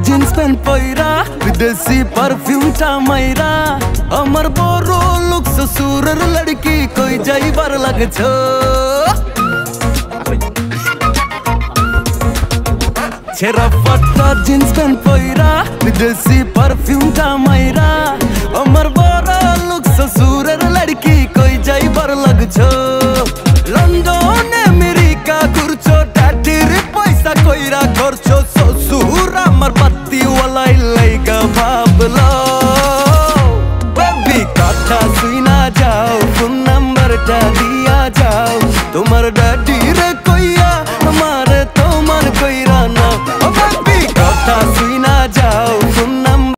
Jeans pant para विदेशी perfume चा मैरा अमर बोरो look ससुरर लड़की कोई जाई बार लग छो छेरा फट्टा जीन्स पैंट पैरा विदेशी परफ्यूम चा मैरा अमर बोरो लुक ससुरर लड़की कोई जाई बार लग छो।